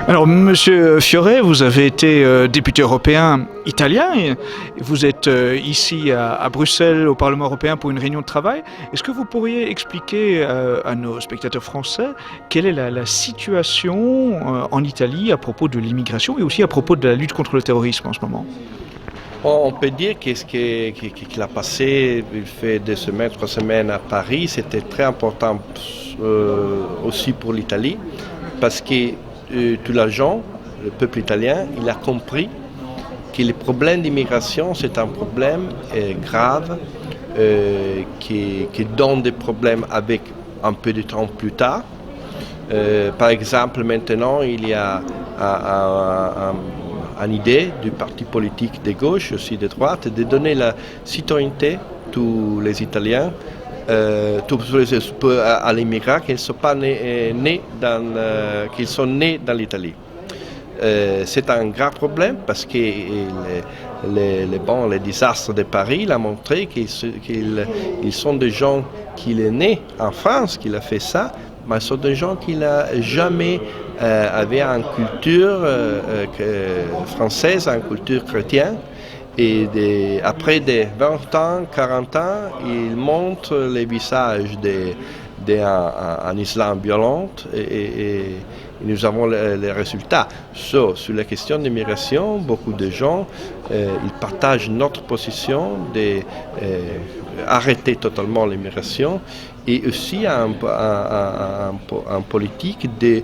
Alors, Monsieur Fiore, vous avez été député européen italien et vous êtes ici à Bruxelles au Parlement européen pour une réunion de travail. Est-ce que vous pourriez expliquer à nos spectateurs français quelle est la situation en Italie à propos de l'immigration et aussi à propos de la lutte contre le terrorisme en ce moment? On peut dire qu'est-ce qu'il a passé, il fait 2 semaines, 3 semaines à Paris, c'était très important aussi pour l'Italie, parce que tout l'argent, le peuple italien, il a compris que le problème d'immigration, c'est un problème grave, qui donne des problèmes avec un peu de temps plus tard. Par exemple, maintenant, il y a une idée du parti politique de gauche, aussi de droite, de donner la citoyenneté à tous les Italiens, à l'immigrant qui sont nés dans l'Italie. C'est un grand problème parce que les désastres de Paris l'ont montré qu'ils sont des gens qui sont nés en France, qui ont fait ça, mais ce sont des gens qui n'ont jamais avaient une culture française, une culture chrétienne. Et après 20 ans, 40 ans, ils montrent les visages d'un islam violent et nous avons les résultats. Sur la question de l'immigration, beaucoup de gens ils partagent notre position d'arrêter totalement l'immigration et aussi en politique de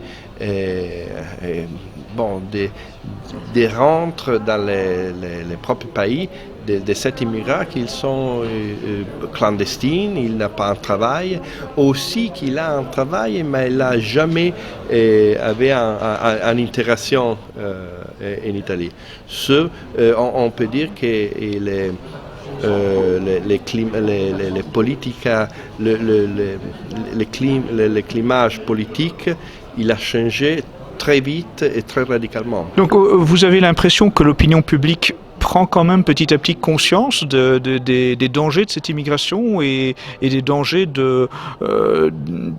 rentrer dans les propres pays de ces immigrants qui sont clandestines, ils n'ont pas un travail, aussi qu'il a un travail mais il n'a jamais avait une intégration en Italie. On peut dire que les politiques, le climat politique, il a changé très vite et très radicalement. Donc vous avez l'impression que l'opinion publique prend quand même petit à petit conscience des dangers de cette immigration et des dangers de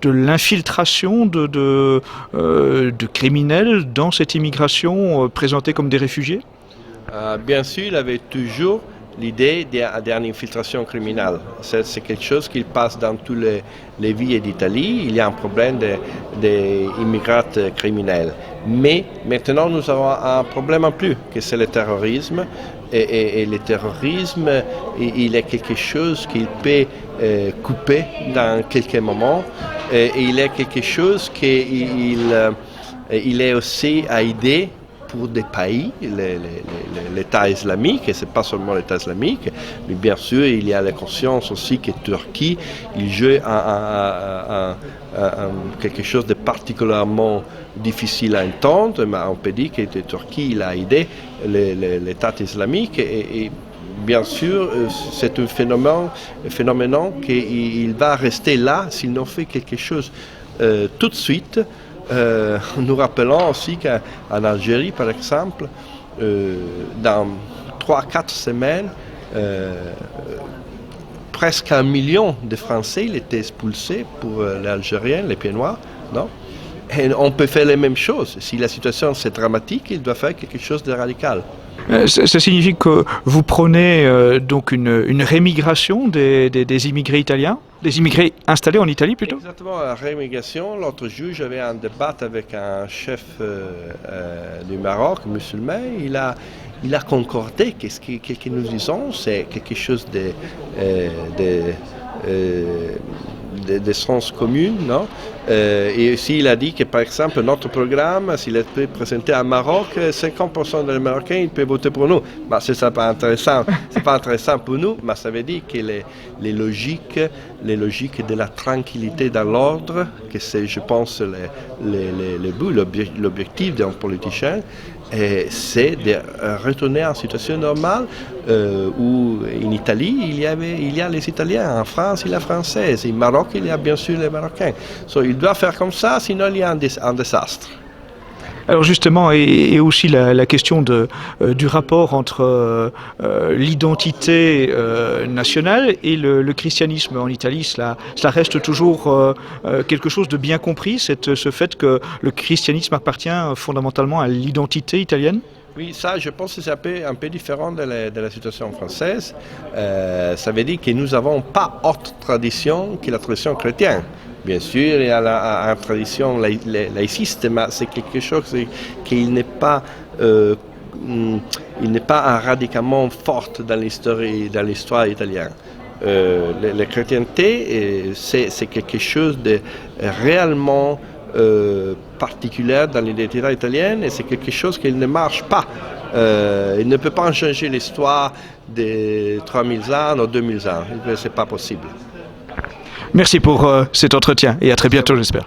l'infiltration de criminels dans cette immigration présentée comme des réfugiés? Bien sûr, il avait toujours l'idée d'une infiltration criminelle. C'est quelque chose qui passe dans toutes les villes d'Italie. Il y a un problème d'immigrants criminels. Mais maintenant, nous avons un problème en plus, que c'est le terrorisme. Et le terrorisme, il est quelque chose qu'il peut couper dans quelques moments. Et il est quelque chose qu'il est aussi à aider pour des pays, l'État islamique, et ce n'est pas seulement l'État islamique, mais bien sûr, il y a la conscience aussi que Turquie, il joue quelque chose de particulièrement difficile à entendre, mais on peut dire que la Turquie il a aidé l'État islamique et bien sûr, c'est un phénomène qu'il va rester là s'il n'en fait quelque chose tout de suite. Nous rappelons aussi qu'en Algérie, par exemple, dans 3-4 semaines, presque 1 million de Français étaient expulsés pour les Algériens, les pieds noirs, non? Et on peut faire les mêmes choses. Si la situation c'est dramatique, il doit faire quelque chose de radical. Ça signifie que vous prenez donc une rémigration des immigrés italiens, des immigrés installés en Italie plutôt? Exactement, la rémigration. L'autre jour, j'avais un débat avec un chef du Maroc, musulman. Il a concordé que ce que nous disons, c'est quelque chose de sens commun, non? Et aussi, il a dit que, par exemple, notre programme, s'il est présenté à Maroc, 50% des Marocains ils peuvent voter pour nous. Mais c'est pas intéressant. C'est pas intéressant pour nous, mais ça veut dire que les logiques de la tranquillité dans l'ordre, que c'est, je pense, le but, l'objectif d'un politicien, c'est de retourner en situation normale où en Italie il y a les Italiens, en France il y a les Français, au Maroc il y a bien sûr les Marocains. Il doit faire comme ça, sinon il y a un désastre. Alors justement, et aussi la question du rapport entre l'identité nationale et le christianisme en Italie, cela reste toujours quelque chose de bien compris, ce fait que le christianisme appartient fondamentalement à l'identité italienne? Oui, ça, je pense que c'est un peu différent de la situation française. Ça veut dire que nous n'avons pas autre tradition que la tradition chrétienne. Bien sûr, il y a la tradition laïciste, mais c'est quelque chose qui n'est pas, radicalement forte dans l'histoire italienne. La chrétienté, c'est quelque chose de réellement particulier dans l'identité italienne et c'est quelque chose qui ne marche pas. Il ne peut pas changer l'histoire de 3000 ans ou 2000 ans. Ce n'est pas possible. Merci pour cet entretien et à très bientôt, j'espère.